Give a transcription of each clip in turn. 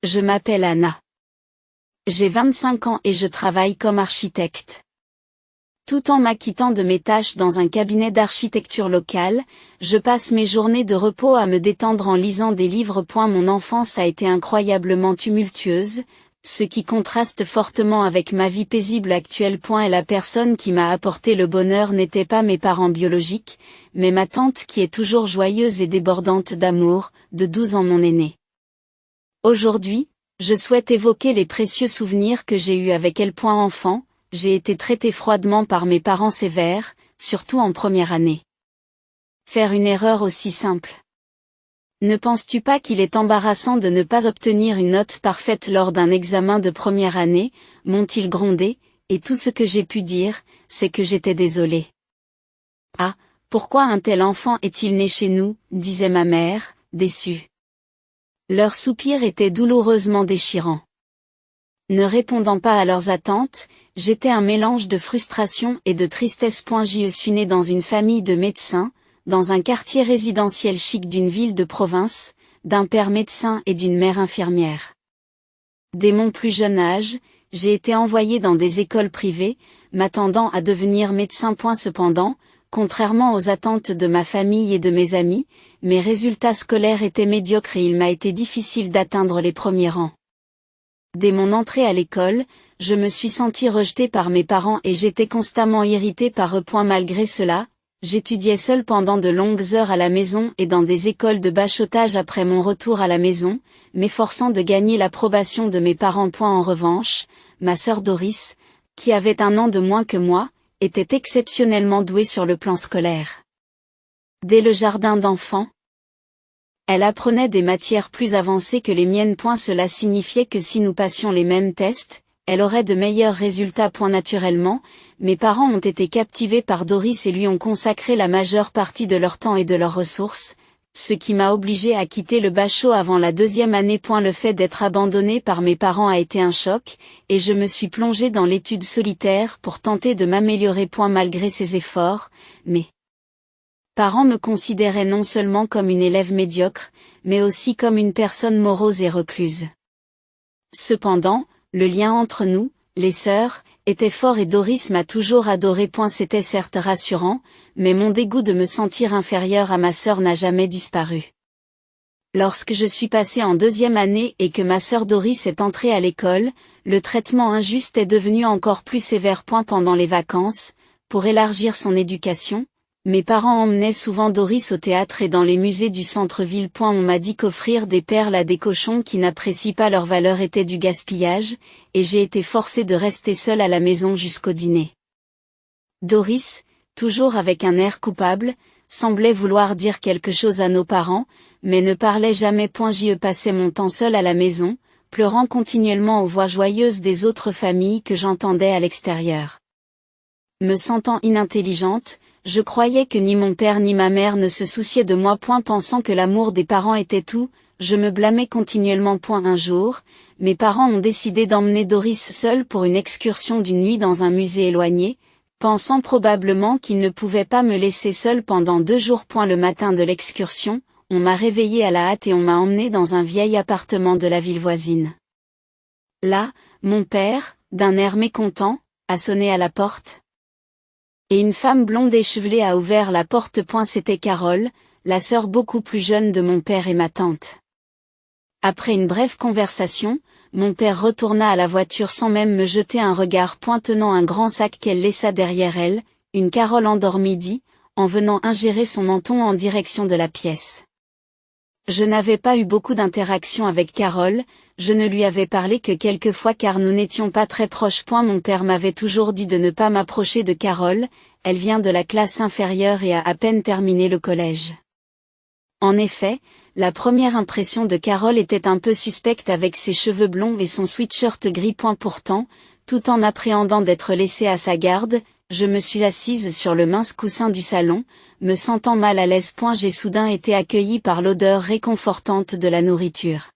Je m'appelle Anna. J'ai 25 ans et je travaille comme architecte. Tout en m'acquittant de mes tâches dans un cabinet d'architecture local, je passe mes journées de repos à me détendre en lisant des livres. Mon enfance a été incroyablement tumultueuse, ce qui contraste fortement avec ma vie paisible actuelle. Et la personne qui m'a apporté le bonheur n'était pas mes parents biologiques, mais ma tante qui est toujours joyeuse et débordante d'amour, de 12 ans mon aînée. Aujourd'hui, je souhaite évoquer les précieux souvenirs que j'ai eus avec elle. Enfant, j'ai été traité froidement par mes parents sévères, surtout en première année. Faire une erreur aussi simple. Ne penses-tu pas qu'il est embarrassant de ne pas obtenir une note parfaite lors d'un examen de première année, m'ont-ils grondé, et tout ce que j'ai pu dire, c'est que j'étais désolée. Ah, pourquoi un tel enfant est-il né chez nous, disait ma mère, déçue. Leurs soupirs étaient douloureusement déchirants. Ne répondant pas à leurs attentes, j'étais un mélange de frustration et de tristesse. Je suis né dans une famille de médecins, dans un quartier résidentiel chic d'une ville de province, d'un père médecin et d'une mère infirmière. Dès mon plus jeune âge, j'ai été envoyé dans des écoles privées, m'attendant à devenir médecin. Cependant, contrairement aux attentes de ma famille et de mes amis, mes résultats scolaires étaient médiocres et il m'a été difficile d'atteindre les premiers rangs. Dès mon entrée à l'école, je me suis senti rejetée par mes parents et j'étais constamment irritée par eux. Malgré cela, j'étudiais seule pendant de longues heures à la maison et dans des écoles de bachotage après mon retour à la maison, m'efforçant de gagner l'approbation de mes parents. En revanche, ma sœur Doris, qui avait 1 an de moins que moi, était exceptionnellement douée sur le plan scolaire. Dès le jardin d'enfants, elle apprenait des matières plus avancées que les miennes. Cela signifiait que si nous passions les mêmes tests, elle aurait de meilleurs résultats. Naturellement, mes parents ont été captivés par Doris et lui ont consacré la majeure partie de leur temps et de leurs ressources, ce qui m'a obligée à quitter le bachot avant la 2e année. Le fait d'être abandonnée par mes parents a été un choc, et je me suis plongée dans l'étude solitaire pour tenter de m'améliorer. Malgré ces efforts, mes parents me considéraient non seulement comme une élève médiocre, mais aussi comme une personne morose et recluse. Cependant, le lien entre nous, les sœurs, était fort et Doris m'a toujours adorée. C'était certes rassurant, mais mon dégoût de me sentir inférieure à ma sœur n'a jamais disparu. Lorsque je suis passée en 2e année et que ma sœur Doris est entrée à l'école, le traitement injuste est devenu encore plus sévère. Pendant les vacances, pour élargir son éducation, mes parents emmenaient souvent Doris au théâtre et dans les musées du centre-ville. On m'a dit qu'offrir des perles à des cochons qui n'apprécient pas leur valeur était du gaspillage, et j'ai été forcée de rester seule à la maison jusqu'au dîner. Doris, toujours avec un air coupable, semblait vouloir dire quelque chose à nos parents, mais ne parlait jamais. Je passais mon temps seule à la maison, pleurant continuellement aux voix joyeuses des autres familles que j'entendais à l'extérieur. Me sentant inintelligente, je croyais que ni mon père ni ma mère ne se souciaient de moi. Pensant que l'amour des parents était tout, je me blâmais continuellement. Un jour, mes parents ont décidé d'emmener Doris seule pour une excursion d'une nuit dans un musée éloigné, pensant probablement qu'ils ne pouvaient pas me laisser seule pendant 2 jours. Le matin de l'excursion, on m'a réveillée à la hâte et on m'a emmenée dans un vieil appartement de la ville voisine. Là, mon père, d'un air mécontent, a sonné à la porte. Et une femme blonde échevelée a ouvert la porte. C'était Carole, la sœur beaucoup plus jeune de mon père et ma tante. Après une brève conversation, mon père retourna à la voiture sans même me jeter un regard. Tenant un grand sac qu'elle laissa derrière elle, une Carole endormie dit, en venant ingérer son menton en direction de la pièce. Je n'avais pas eu beaucoup d'interaction avec Carole, je ne lui avais parlé que quelques fois car nous n'étions pas très proches. Mon père m'avait toujours dit de ne pas m'approcher de Carole, elle vient de la classe inférieure et a à peine terminé le collège. En effet, la première impression de Carole était un peu suspecte avec ses cheveux blonds et son sweatshirt gris. Pourtant, tout en appréhendant d'être laissée à sa garde, je me suis assise sur le mince coussin du salon, me sentant mal à l'aise. J'ai soudain été accueillie par l'odeur réconfortante de la nourriture.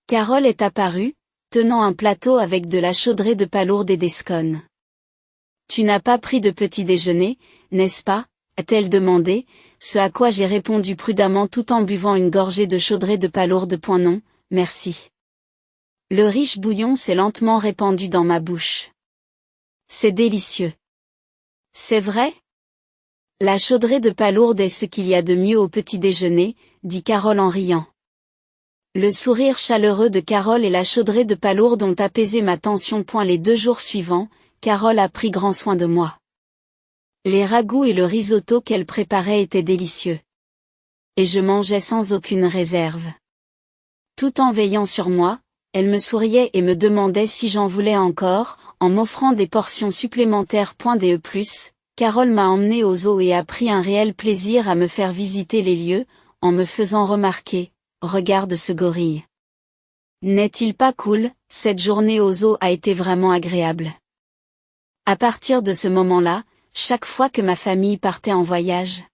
Carole est apparue, tenant un plateau avec de la chaudrée de palourdes et des scones. « Tu n'as pas pris de petit déjeuner, n'est-ce pas ?» a-t-elle demandé, ce à quoi j'ai répondu prudemment tout en buvant une gorgée de chaudrée de palourdes. Non, merci. Le riche bouillon s'est lentement répandu dans ma bouche. C'est délicieux. C'est vrai? La chaudrée de palourde est ce qu'il y a de mieux au petit déjeuner, dit Carole en riant. Le sourire chaleureux de Carole et la chaudrée de palourde ont apaisé ma tension. Les 2 jours suivants, Carole a pris grand soin de moi. Les ragoûts et le risotto qu'elle préparait étaient délicieux. Et je mangeais sans aucune réserve. Tout en veillant sur moi, elle me souriait et me demandait si j'en voulais encore, en m'offrant des portions supplémentaires. De plus, Carole m'a emmené au zoo et a pris un réel plaisir à me faire visiter les lieux, en me faisant remarquer, regarde ce gorille. N'est-il pas cool? Cette journée au zoo a été vraiment agréable. À partir de ce moment-là, chaque fois que ma famille partait en voyage,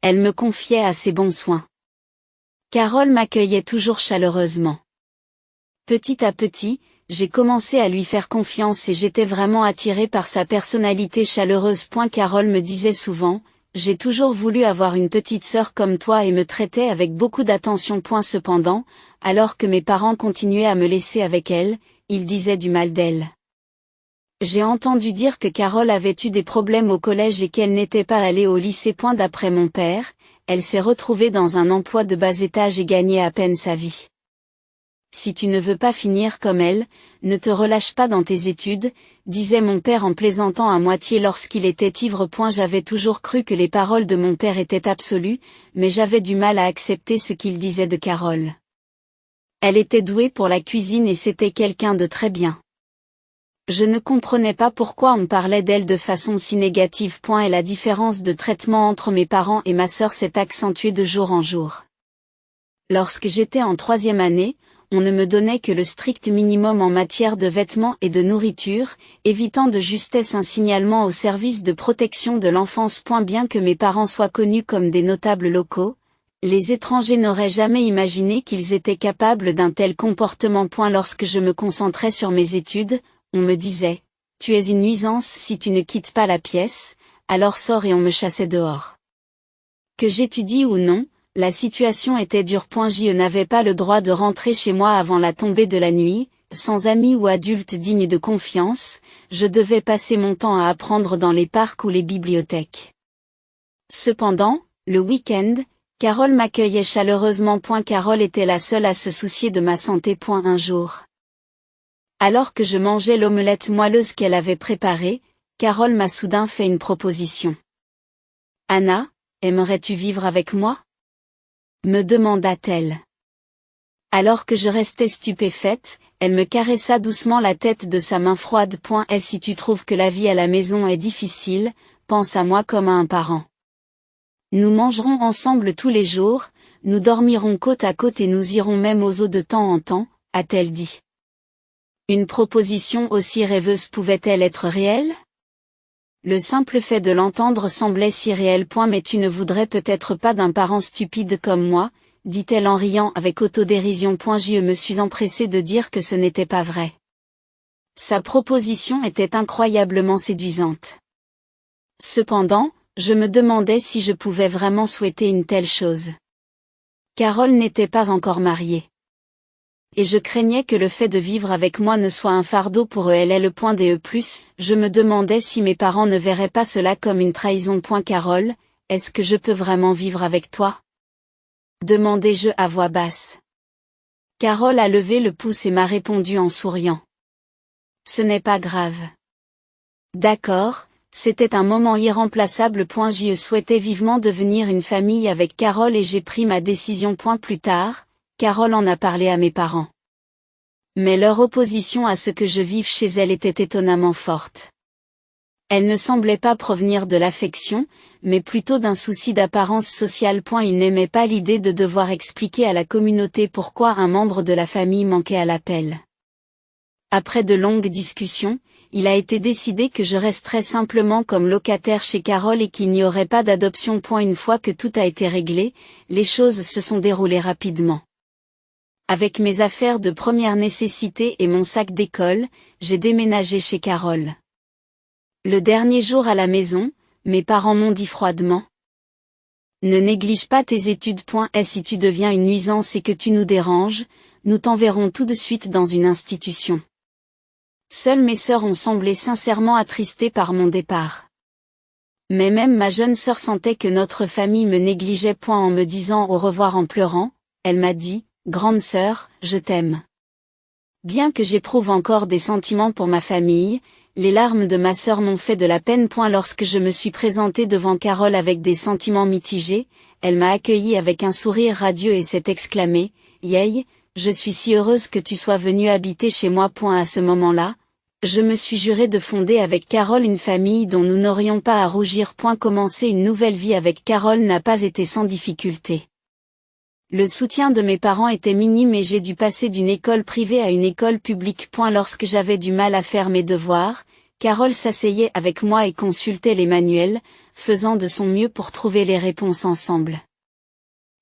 elle me confiait à ses bons soins. Carole m'accueillait toujours chaleureusement. Petit à petit, j'ai commencé à lui faire confiance et j'étais vraiment attirée par sa personnalité chaleureuse. Carole me disait souvent, j'ai toujours voulu avoir une petite sœur comme toi et me traitait avec beaucoup d'attention. Cependant, alors que mes parents continuaient à me laisser avec elle, ils disaient du mal d'elle. J'ai entendu dire que Carole avait eu des problèmes au collège et qu'elle n'était pas allée au lycée. D'après mon père, elle s'est retrouvée dans un emploi de bas étage et gagnait à peine sa vie. Si tu ne veux pas finir comme elle, ne te relâche pas dans tes études, disait mon père en plaisantant à moitié lorsqu'il était ivre. J'avais toujours cru que les paroles de mon père étaient absolues, mais j'avais du mal à accepter ce qu'il disait de Carole. Elle était douée pour la cuisine et c'était quelqu'un de très bien. Je ne comprenais pas pourquoi on parlait d'elle de façon si négative. Et la différence de traitement entre mes parents et ma sœur s'est accentuée de jour en jour. Lorsque j'étais en 3e année, on ne me donnait que le strict minimum en matière de vêtements et de nourriture, évitant de justesse un signalement au service de protection de l'enfance. Bien que mes parents soient connus comme des notables locaux, les étrangers n'auraient jamais imaginé qu'ils étaient capables d'un tel comportement. Lorsque je me concentrais sur mes études, on me disait, « Tu es une nuisance si tu ne quittes pas la pièce, alors sors » et on me chassait dehors. Que j'étudie ou non, la situation était dure. Je n'avais pas le droit de rentrer chez moi avant la tombée de la nuit, sans amis ou adultes dignes de confiance, je devais passer mon temps à apprendre dans les parcs ou les bibliothèques. Cependant, le week-end, Carole m'accueillait chaleureusement. Carole était la seule à se soucier de ma santé. Un jour, alors que je mangeais l'omelette moelleuse qu'elle avait préparée, Carole m'a soudain fait une proposition. « Anna, aimerais-tu vivre avec moi ?» me demanda-t-elle. Alors que je restais stupéfaite, elle me caressa doucement la tête de sa main froide. Et si tu trouves que la vie à la maison est difficile, pense à moi comme à un parent. Nous mangerons ensemble tous les jours, nous dormirons côte à côte et nous irons même aux eaux de temps en temps, a-t-elle dit. Une proposition aussi rêveuse pouvait-elle être réelle? Le simple fait de l'entendre semblait si réel. Mais tu ne voudrais peut-être pas d'un parent stupide comme moi, dit-elle en riant avec autodérision. Je me suis empressée de dire que ce n'était pas vrai. Sa proposition était incroyablement séduisante. Cependant, je me demandais si je pouvais vraiment souhaiter une telle chose. Carole n'était pas encore mariée. Et je craignais que le fait de vivre avec moi ne soit un fardeau pour eux. Elle est le point de plus, je me demandais si mes parents ne verraient pas cela comme une trahison. Carole, est-ce que je peux vraiment vivre avec toi? Demandai-je à voix basse. Carole a levé le pouce et m'a répondu en souriant. Ce n'est pas grave. D'accord, c'était un moment irremplaçable. Je souhaitais vivement devenir une famille avec Carole et j'ai pris ma décision. Plus tard, Carole en a parlé à mes parents. Mais leur opposition à ce que je vive chez elle était étonnamment forte. Elle ne semblait pas provenir de l'affection, mais plutôt d'un souci d'apparence sociale. Ils n'aimaient pas l'idée de devoir expliquer à la communauté pourquoi un membre de la famille manquait à l'appel. Après de longues discussions, il a été décidé que je resterais simplement comme locataire chez Carole et qu'il n'y aurait pas d'adoption. Une fois que tout a été réglé, les choses se sont déroulées rapidement. Avec mes affaires de première nécessité et mon sac d'école, j'ai déménagé chez Carole. Le dernier jour à la maison, mes parents m'ont dit froidement. Ne néglige pas tes études. Et si tu deviens une nuisance et que tu nous déranges, nous t'enverrons tout de suite dans une institution. Seules mes sœurs ont semblé sincèrement attristées par mon départ. Mais même ma jeune sœur sentait que notre famille me négligeait point en me disant au revoir en pleurant, elle m'a dit, « Grande sœur, je t'aime. » Bien que j'éprouve encore des sentiments pour ma famille, les larmes de ma sœur m'ont fait de la peine point lorsque je me suis présentée devant Carole avec des sentiments mitigés, elle m'a accueilli avec un sourire radieux et s'est exclamée, « Yey, je suis si heureuse que tu sois venue habiter chez moi. » À ce moment-là, je me suis juré de fonder avec Carole une famille dont nous n'aurions pas à rougir. Commencer une nouvelle vie avec Carole n'a pas été sans difficulté. Le soutien de mes parents était minime et j'ai dû passer d'une école privée à une école publique. Lorsque j'avais du mal à faire mes devoirs, Carole s'asseyait avec moi et consultait les manuels, faisant de son mieux pour trouver les réponses ensemble.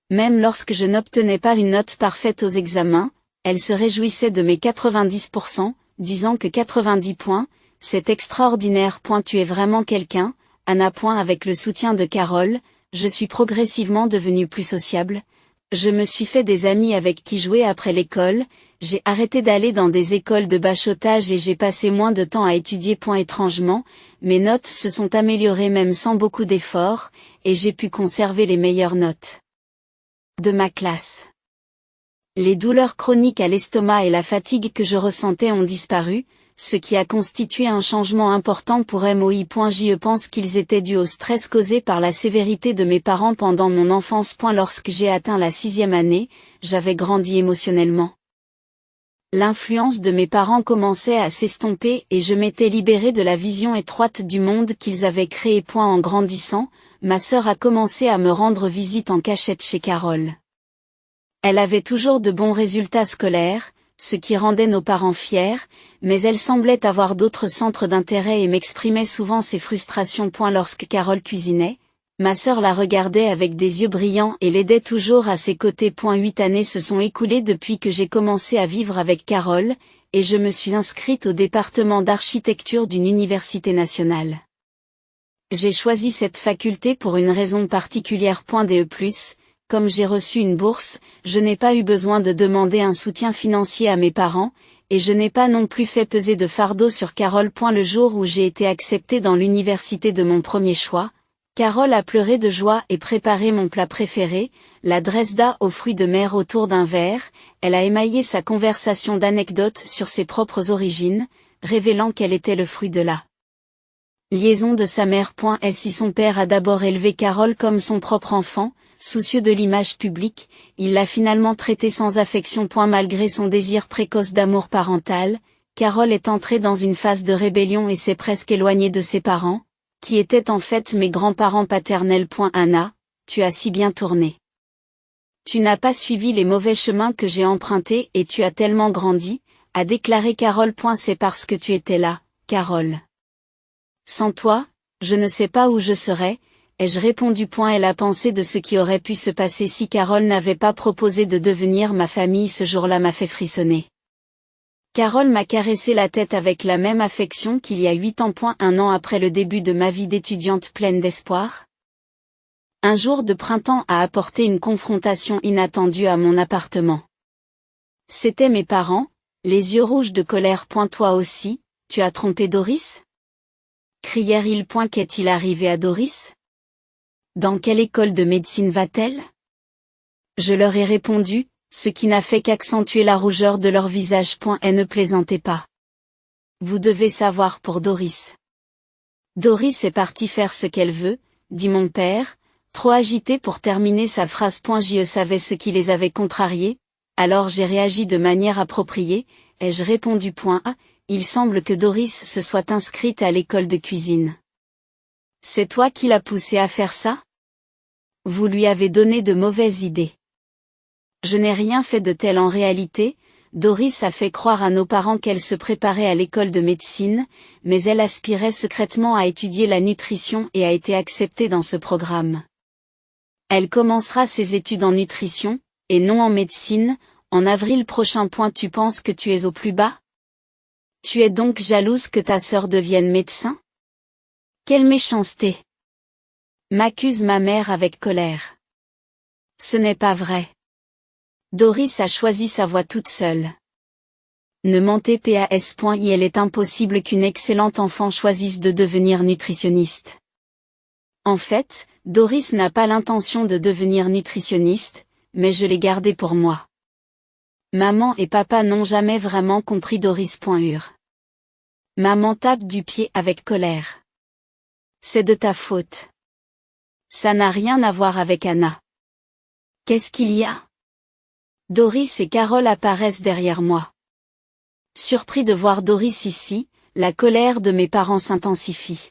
Même lorsque je n'obtenais pas une note parfaite aux examens, elle se réjouissait de mes 90%, disant que 90 points, c'est extraordinaire. Tu es vraiment quelqu'un, Anna. Avec le soutien de Carole, je suis progressivement devenue plus sociable. Je me suis fait des amis avec qui jouer après l'école, j'ai arrêté d'aller dans des écoles de bachotage et j'ai passé moins de temps à étudier. Étrangement, mes notes se sont améliorées même sans beaucoup d'efforts, et j'ai pu conserver les meilleures notes de ma classe. Les douleurs chroniques à l'estomac et la fatigue que je ressentais ont disparu, ce qui a constitué un changement important pour moi. Je pense qu'ils étaient dus au stress causé par la sévérité de mes parents pendant mon enfance. Lorsque j'ai atteint la 6e année, j'avais grandi émotionnellement. L'influence de mes parents commençait à s'estomper et je m'étais libérée de la vision étroite du monde qu'ils avaient créé. En grandissant, ma sœur a commencé à me rendre visite en cachette chez Carole. Elle avait toujours de bons résultats scolaires, ce qui rendait nos parents fiers, mais elle semblait avoir d'autres centres d'intérêt et m'exprimait souvent ses frustrations. Lorsque Carole cuisinait, ma sœur la regardait avec des yeux brillants et l'aidait toujours à ses côtés. 8 années se sont écoulées depuis que j'ai commencé à vivre avec Carole, et je me suis inscrite au département d'architecture d'une université nationale. J'ai choisi cette faculté pour une raison particulière. Comme j'ai reçu une bourse, je n'ai pas eu besoin de demander un soutien financier à mes parents, et je n'ai pas non plus fait peser de fardeau sur Carole. Le jour où j'ai été acceptée dans l'université de mon premier choix, Carole a pleuré de joie et préparé mon plat préféré, la Dresda aux fruits de mer autour d'un verre. Elle a émaillé sa conversation d'anecdotes sur ses propres origines, révélant qu'elle était le fruit de la liaison de sa mère. Si son père a d'abord élevé Carole comme son propre enfant, soucieux de l'image publique, il l'a finalement traitée sans affection. Malgré son désir précoce d'amour parental, Carole est entrée dans une phase de rébellion et s'est presque éloignée de ses parents, qui étaient en fait mes grands-parents paternels. Anna, tu as si bien tourné. Tu n'as pas suivi les mauvais chemins que j'ai empruntés et tu as tellement grandi, a déclaré Carole. C'est parce que tu étais là, Carole. Sans toi, je ne sais pas où je serais, ai-je répondu. Et la pensée de ce qui aurait pu se passer si Carole n'avait pas proposé de devenir ma famille ce jour-là m'a fait frissonner. Carole m'a caressé la tête avec la même affection qu'il y a 8 ans. Un an après le début de ma vie d'étudiante pleine d'espoir. Un jour de printemps a apporté une confrontation inattendue à mon appartement. C'étaient mes parents, les yeux rouges de colère. Toi aussi, tu as trompé Doris ? Crièrent-ils. Qu'est-il arrivé à Doris ? Dans quelle école de médecine va-t-elle ? Je leur ai répondu, ce qui n'a fait qu'accentuer la rougeur de leur visage. Et ne plaisantez pas. Vous devez savoir pour Doris. Doris est partie faire ce qu'elle veut, dit mon père, trop agité pour terminer sa phrase. Je savais ce qui les avait contrariés, alors j'ai réagi de manière appropriée, ai-je répondu. Il semble que Doris se soit inscrite à l'école de cuisine. C'est toi qui l'as poussée à faire ça ? Vous lui avez donné de mauvaises idées. Je n'ai rien fait de tel en réalité, Doris a fait croire à nos parents qu'elle se préparait à l'école de médecine, mais elle aspirait secrètement à étudier la nutrition et a été acceptée dans ce programme. Elle commencera ses études en nutrition, et non en médecine, en avril prochain. Tu penses que tu es au plus bas ? Tu es donc jalouse que ta sœur devienne médecin ? Quelle méchanceté ! M'accuse ma mère avec colère. Ce n'est pas vrai. Doris a choisi sa voie toute seule. Ne mentez pas. Il est impossible qu'une excellente enfant choisisse de devenir nutritionniste. En fait, Doris n'a pas l'intention de devenir nutritionniste, mais je l'ai gardé pour moi. Maman et papa n'ont jamais vraiment compris Doris. Maman tape du pied avec colère. C'est de ta faute. Ça n'a rien à voir avec Anna. Qu'est-ce qu'il y a? Doris et Carole apparaissent derrière moi. Surpris de voir Doris ici, la colère de mes parents s'intensifie.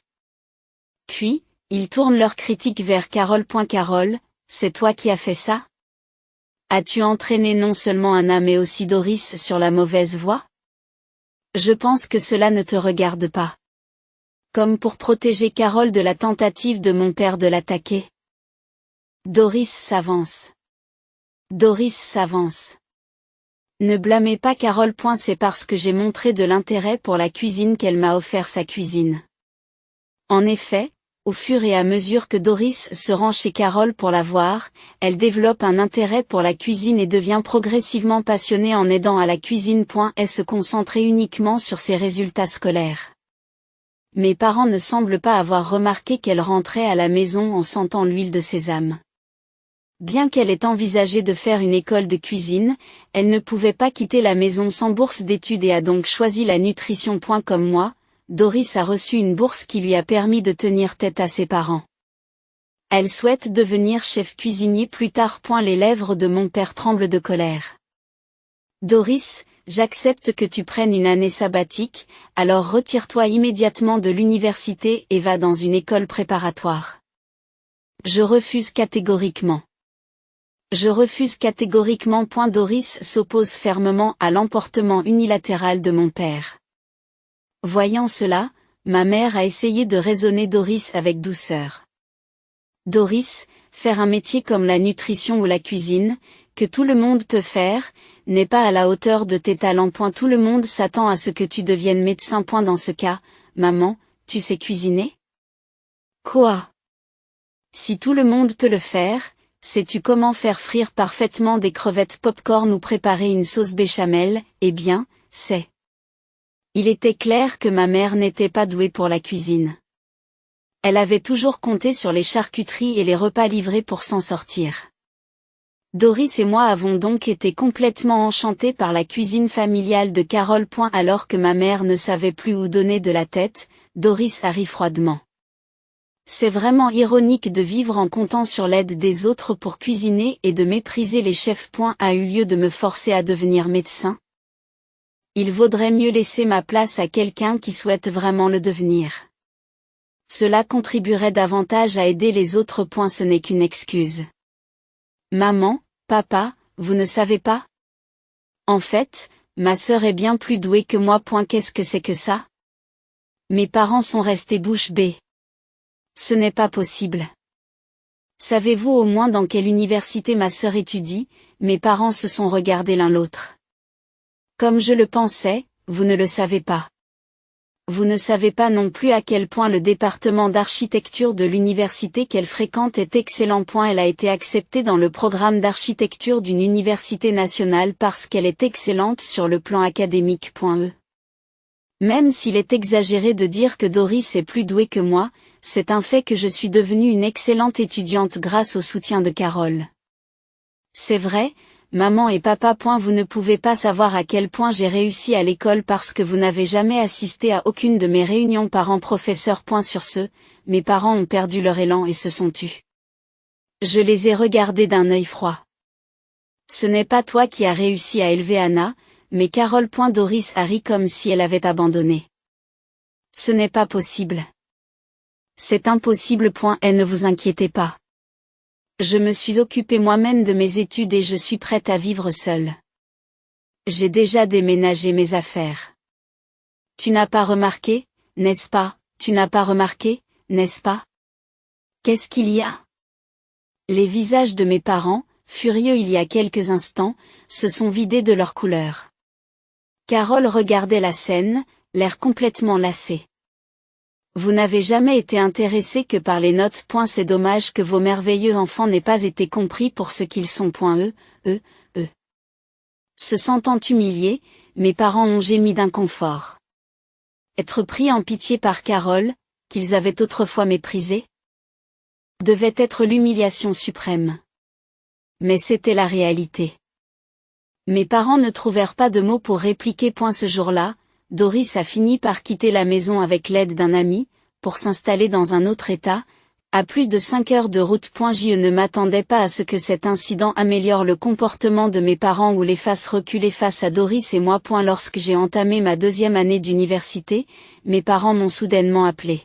Puis, ils tournent leur critique vers Carole. Carole, c'est toi qui as fait ça? As-tu entraîné non seulement Anna mais aussi Doris sur la mauvaise voie? Je pense que cela ne te regarde pas. Comme pour protéger Carole de la tentative de mon père de l'attaquer. Doris s'avance. Doris s'avance. Ne blâmez pas Carole. C'est parce que j'ai montré de l'intérêt pour la cuisine qu'elle m'a offert sa cuisine. En effet, au fur et à mesure que Doris se rend chez Carole pour la voir, elle développe un intérêt pour la cuisine et devient progressivement passionnée en aidant à la cuisine. Et se concentrer uniquement sur ses résultats scolaires. Mes parents ne semblent pas avoir remarqué qu'elle rentrait à la maison en sentant l'huile de sésame. Bien qu'elle ait envisagé de faire une école de cuisine, elle ne pouvait pas quitter la maison sans bourse d'études et a donc choisi la nutrition. Comme moi, Doris a reçu une bourse qui lui a permis de tenir tête à ses parents. Elle souhaite devenir chef cuisinier plus tard. Les lèvres de mon père tremblent de colère. Doris, j'accepte que tu prennes une année sabbatique, alors retire-toi immédiatement de l'université et va dans une école préparatoire. Je refuse catégoriquement. Je refuse catégoriquement. Doris s'oppose fermement à l'emportement unilatéral de mon père. Voyant cela, ma mère a essayé de raisonner Doris avec douceur. Doris, faire un métier comme la nutrition ou la cuisine, que tout le monde peut faire, n'est pas à la hauteur de tes talents. Tout le monde s'attend à ce que tu deviennes médecin. Dans ce cas, maman, tu sais cuisiner? Quoi? Si tout le monde peut le faire, sais-tu comment faire frire parfaitement des crevettes pop-corn ou préparer une sauce béchamel? Eh bien, c'est. Il était clair que ma mère n'était pas douée pour la cuisine. Elle avait toujours compté sur les charcuteries et les repas livrés pour s'en sortir. Doris et moi avons donc été complètement enchantés par la cuisine familiale de Carole. Alors que ma mère ne savait plus où donner de la tête, Doris a ri froidement. C'est vraiment ironique de vivre en comptant sur l'aide des autres pour cuisiner et de mépriser les chefs. A eu lieu de me forcer à devenir médecin. Il vaudrait mieux laisser ma place à quelqu'un qui souhaite vraiment le devenir. Cela contribuerait davantage à aider les autres. Ce n'est qu'une excuse. Maman, papa, vous ne savez pas? En fait, ma sœur est bien plus douée que moi. Qu'est-ce que c'est que ça? Mes parents sont restés bouche bée. Ce n'est pas possible. Savez-vous au moins dans quelle université ma sœur étudie? Mes parents se sont regardés l'un l'autre. Comme je le pensais, vous ne le savez pas. Vous ne savez pas non plus à quel point le département d'architecture de l'université qu'elle fréquente est excellent. Elle a été acceptée dans le programme d'architecture d'une université nationale parce qu'elle est excellente sur le plan académique. Même s'il est exagéré de dire que Doris est plus douée que moi, c'est un fait que je suis devenue une excellente étudiante grâce au soutien de Carole. C'est vrai, maman et papa. Vous ne pouvez pas savoir à quel point j'ai réussi à l'école parce que vous n'avez jamais assisté à aucune de mes réunions parents-professeurs. Sur ce, mes parents ont perdu leur élan et se sont tus. Je les ai regardés d'un œil froid. Ce n'est pas toi qui as réussi à élever Anna, mais Carole. Doris a ri comme si elle avait abandonné. Ce n'est pas possible. C'est impossible. Et ne vous inquiétez pas. Je me suis occupée moi-même de mes études et je suis prête à vivre seule. J'ai déjà déménagé mes affaires. Tu n'as pas remarqué, n'est-ce pas? Tu n'as pas remarqué, n'est-ce pas? Qu'est-ce qu'il y a? Les visages de mes parents, furieux il y a quelques instants, se sont vidés de leur couleur. Carole regardait la scène, l'air complètement lassée. Vous n'avez jamais été intéressé que par les notes. C'est dommage que vos merveilleux enfants n'aient pas été compris pour ce qu'ils sont. Eux. Se sentant humiliés, mes parents ont gémi d'inconfort. Être pris en pitié par Carole, qu'ils avaient autrefois méprisée, devait être l'humiliation suprême. Mais c'était la réalité. Mes parents ne trouvèrent pas de mots pour répliquer. Ce jour-là, Doris a fini par quitter la maison avec l'aide d'un ami, pour s'installer dans un autre état, à plus de 5 heures de route. Je ne m'attendais pas à ce que cet incident améliore le comportement de mes parents ou les fasse reculer face à Doris et moi. Lorsque j'ai entamé ma 2e année d'université, mes parents m'ont soudainement appelé.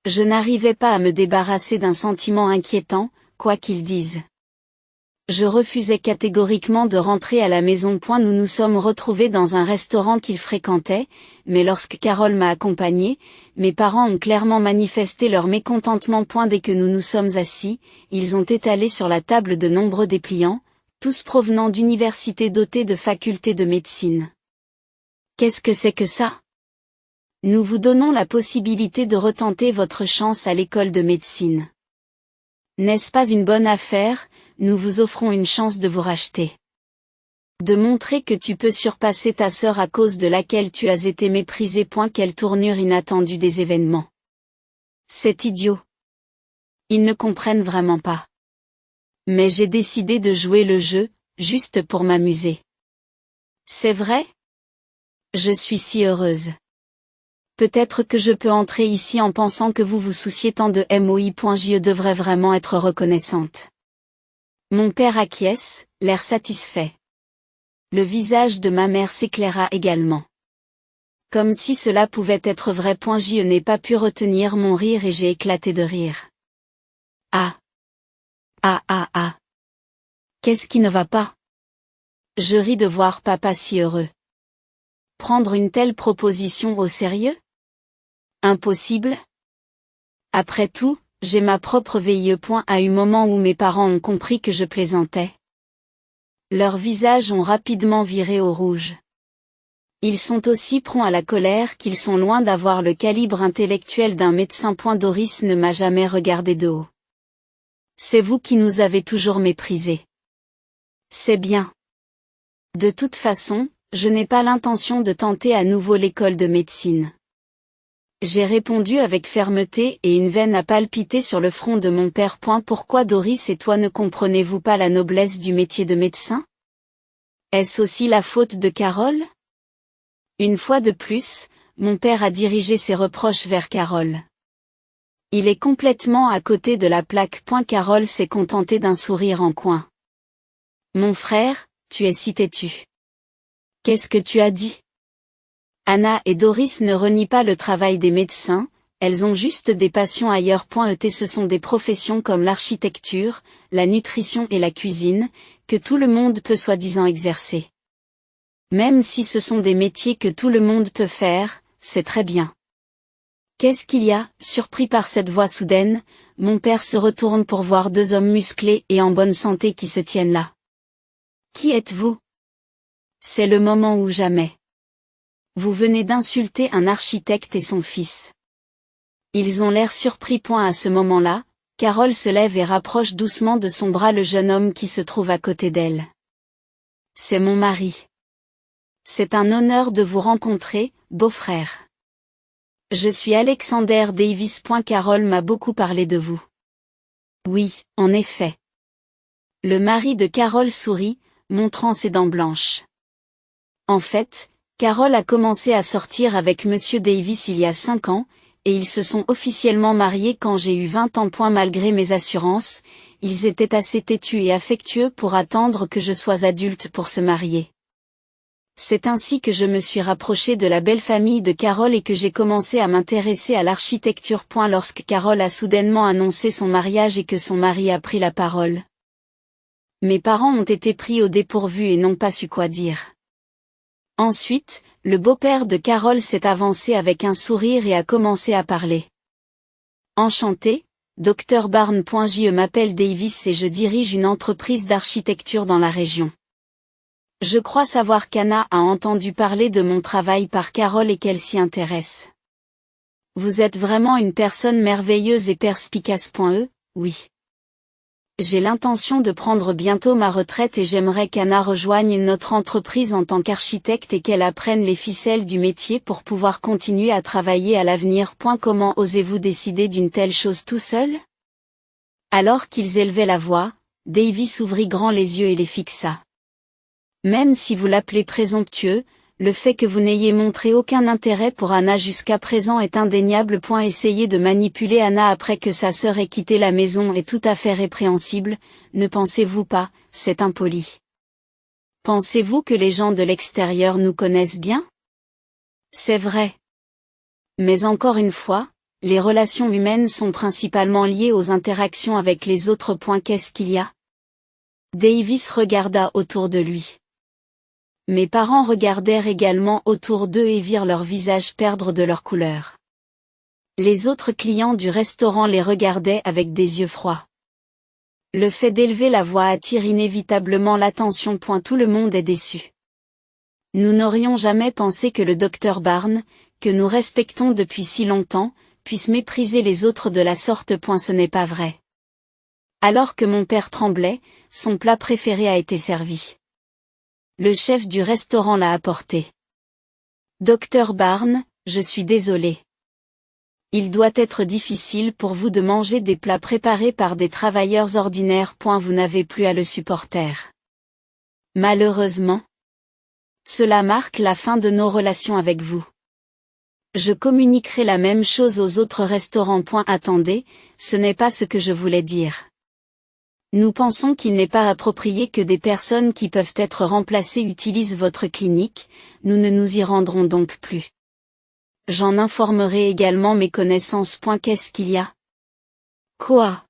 Je n'arrivais pas à me débarrasser d'un sentiment inquiétant, quoi qu'ils disent. Je refusais catégoriquement de rentrer à la maison. Nous nous sommes retrouvés dans un restaurant qu'ils fréquentaient, mais lorsque Carole m'a accompagnée, mes parents ont clairement manifesté leur mécontentement. Dès que nous nous sommes assis, ils ont étalé sur la table de nombreux dépliants, tous provenant d'universités dotées de facultés de médecine. Qu'est-ce que c'est que ça? Nous vous donnons la possibilité de retenter votre chance à l'école de médecine. N'est-ce pas une bonne affaire? Nous vous offrons une chance de vous racheter. De montrer que tu peux surpasser ta sœur à cause de laquelle tu as été méprisé. Quelle tournure inattendue des événements. C'est idiot. Ils ne comprennent vraiment pas. Mais j'ai décidé de jouer le jeu, juste pour m'amuser. C'est vrai? Je suis si heureuse. Peut-être que je peux entrer ici en pensant que vous vous souciez tant de moi. Je devrais vraiment être reconnaissante. Mon père acquiesce, l'air satisfait. Le visage de ma mère s'éclaira également. Comme si cela pouvait être vrai. Je n'ai pas pu retenir mon rire et j'ai éclaté de rire. Ah. Ah ah ah. Qu'est-ce qui ne va pas? Je ris de voir papa si heureux. Prendre une telle proposition au sérieux? Impossible? Après tout, j'ai ma propre VIE. À un moment où mes parents ont compris que je plaisantais. Leurs visages ont rapidement viré au rouge. Ils sont aussi prompts à la colère qu'ils sont loin d'avoir le calibre intellectuel d'un médecin. Doris ne m'a jamais regardé de haut. C'est vous qui nous avez toujours méprisés. C'est bien. De toute façon, je n'ai pas l'intention de tenter à nouveau l'école de médecine. J'ai répondu avec fermeté et une veine a palpité sur le front de mon père. Pourquoi Doris et toi ne comprenez-vous pas la noblesse du métier de médecin? Est-ce aussi la faute de Carole? Une fois de plus, mon père a dirigé ses reproches vers Carole. Il est complètement à côté de la plaque. Carole s'est contentée d'un sourire en coin. Mon frère, tu es si têtu. Qu'est-ce que tu as dit? Anna et Doris ne renient pas le travail des médecins, elles ont juste des passions ailleurs. Ce sont des professions comme l'architecture, la nutrition et la cuisine, que tout le monde peut soi-disant exercer. Même si ce sont des métiers que tout le monde peut faire, c'est très bien. Qu'est-ce qu'il y a? Surpris par cette voix soudaine, mon père se retourne pour voir 2 hommes musclés et en bonne santé qui se tiennent là. Qui êtes-vous? C'est le moment ou jamais. Vous venez d'insulter un architecte et son fils. Ils ont l'air surpris. À ce moment-là, Carole se lève et rapproche doucement de son bras le jeune homme qui se trouve à côté d'elle. C'est mon mari. C'est un honneur de vous rencontrer, beau-frère. Je suis Alexander Davis. Carole m'a beaucoup parlé de vous. Oui, en effet. Le mari de Carole sourit, montrant ses dents blanches. En fait, Carole a commencé à sortir avec Monsieur Davis il y a 5 ans, et ils se sont officiellement mariés quand j'ai eu 20 ans. Malgré mes assurances, ils étaient assez têtus et affectueux pour attendre que je sois adulte pour se marier. C'est ainsi que je me suis rapproché de la belle famille de Carole et que j'ai commencé à m'intéresser à l'architecture. Lorsque Carole a soudainement annoncé son mariage et que son mari a pris la parole. Mes parents ont été pris au dépourvu et n'ont pas su quoi dire. Ensuite, le beau-père de Carole s'est avancé avec un sourire et a commencé à parler. Enchanté, Dr Barnes. Je m'appelle Davis et je dirige une entreprise d'architecture dans la région. Je crois savoir qu'Anna a entendu parler de mon travail par Carole et qu'elle s'y intéresse. Vous êtes vraiment une personne merveilleuse et perspicace. Oui. J'ai l'intention de prendre bientôt ma retraite et j'aimerais qu'Anna rejoigne notre entreprise en tant qu'architecte et qu'elle apprenne les ficelles du métier pour pouvoir continuer à travailler à l'avenir. Comment osez-vous décider d'une telle chose tout seul? Alors qu'ils élevaient la voix, Davis ouvrit grand les yeux et les fixa. Même si vous l'appelez présomptueux, le fait que vous n'ayez montré aucun intérêt pour Anna jusqu'à présent est indéniable. Essayer de manipuler Anna après que sa sœur ait quitté la maison est tout à fait répréhensible, ne pensez-vous pas, c'est impoli. Pensez-vous que les gens de l'extérieur nous connaissent bien? C'est vrai. Mais encore une fois, les relations humaines sont principalement liées aux interactions avec les autres. Qu'est-ce qu'il y a? Davis regarda autour de lui. Mes parents regardèrent également autour d'eux et virent leurs visages perdre de leur couleur. Les autres clients du restaurant les regardaient avec des yeux froids. Le fait d'élever la voix attire inévitablement l'attention. Tout le monde est déçu. Nous n'aurions jamais pensé que le docteur Barnes, que nous respectons depuis si longtemps, puisse mépriser les autres de la sorte. Ce n'est pas vrai. Alors que mon père tremblait, son plat préféré a été servi. Le chef du restaurant l'a apporté. Docteur Barnes, je suis désolé. Il doit être difficile pour vous de manger des plats préparés par des travailleurs ordinaires. Vous n'avez plus à le supporter. Malheureusement. Cela marque la fin de nos relations avec vous. Je communiquerai la même chose aux autres restaurants. Attendez, ce n'est pas ce que je voulais dire. Nous pensons qu'il n'est pas approprié que des personnes qui peuvent être remplacées utilisent votre clinique, nous ne nous y rendrons donc plus. J'en informerai également mes connaissances. Qu'est-ce qu'il y a? Quoi?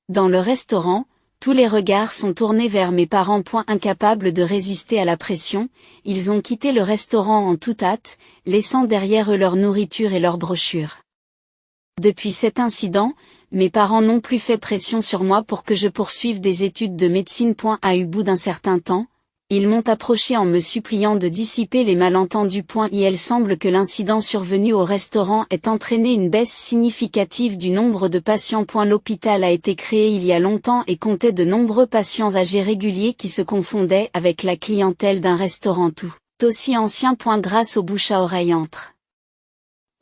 Dans le restaurant, tous les regards sont tournés vers mes parents. Incapables de résister à la pression, ils ont quitté le restaurant en toute hâte, laissant derrière eux leur nourriture et leurs brochures. Depuis cet incident, mes parents n'ont plus fait pression sur moi pour que je poursuive des études de médecine. Au bout d'un certain temps, ils m'ont approché en me suppliant de dissiper les malentendus. Il semble que l'incident survenu au restaurant ait entraîné une baisse significative du nombre de patients. L'hôpital a été créé il y a longtemps et comptait de nombreux patients âgés réguliers qui se confondaient avec la clientèle d'un restaurant tout aussi ancien. Grâce au bouche à oreille entre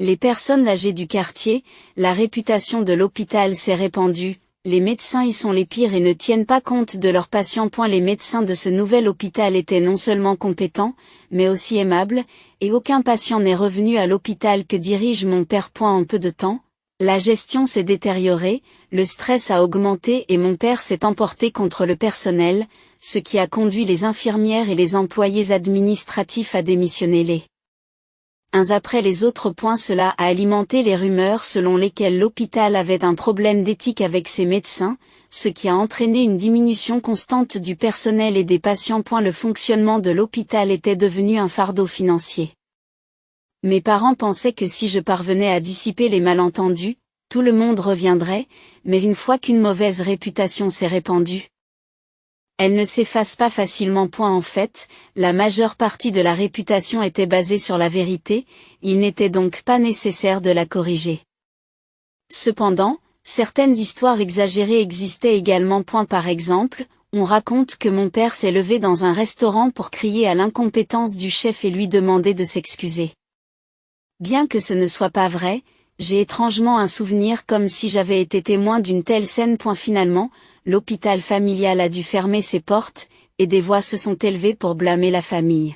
les personnes âgées du quartier, la réputation de l'hôpital s'est répandue, les médecins y sont les pires et ne tiennent pas compte de leurs patients. Les médecins de ce nouvel hôpital étaient non seulement compétents, mais aussi aimables, et aucun patient n'est revenu à l'hôpital que dirige mon père. En peu de temps, la gestion s'est détériorée, le stress a augmenté et mon père s'est emporté contre le personnel, ce qui a conduit les infirmières et les employés administratifs à démissionner les uns après les autres. Cela a alimenté les rumeurs selon lesquelles l'hôpital avait un problème d'éthique avec ses médecins, ce qui a entraîné une diminution constante du personnel et des patients. Le fonctionnement de l'hôpital était devenu un fardeau financier. Mes parents pensaient que si je parvenais à dissiper les malentendus, tout le monde reviendrait, mais une fois qu'une mauvaise réputation s'est répandue, elle ne s'efface pas facilement. En fait, la majeure partie de la réputation était basée sur la vérité, il n'était donc pas nécessaire de la corriger. Cependant, certaines histoires exagérées existaient également. Par exemple, on raconte que mon père s'est levé dans un restaurant pour crier à l'incompétence du chef et lui demander de s'excuser. Bien que ce ne soit pas vrai, j'ai étrangement un souvenir comme si j'avais été témoin d'une telle scène. Finalement, l'hôpital familial a dû fermer ses portes, et des voix se sont élevées pour blâmer la famille.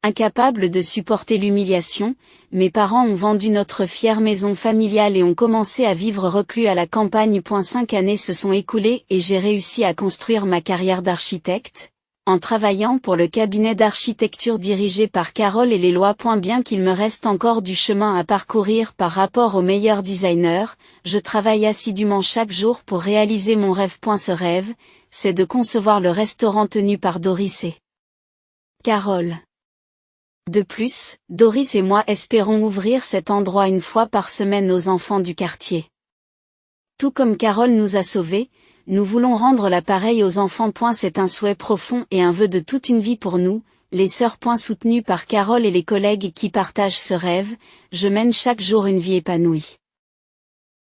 Incapables de supporter l'humiliation, mes parents ont vendu notre fière maison familiale et ont commencé à vivre reclus à la campagne. 5 années se sont écoulées et j'ai réussi à construire ma carrière d'architecte, en travaillant pour le cabinet d'architecture dirigé par Carole et les lois. Bien qu'il me reste encore du chemin à parcourir par rapport aux meilleurs designers, je travaille assidûment chaque jour pour réaliser mon rêve. Ce rêve, c'est de concevoir le restaurant tenu par Doris et Carole. De plus, Doris et moi espérons ouvrir cet endroit une fois par semaine aux enfants du quartier. Tout comme Carole nous a sauvés, nous voulons rendre l'appareil aux enfants. C'est un souhait profond et un vœu de toute une vie pour nous, les sœurs. Soutenues par Carole et les collègues qui partagent ce rêve, je mène chaque jour une vie épanouie.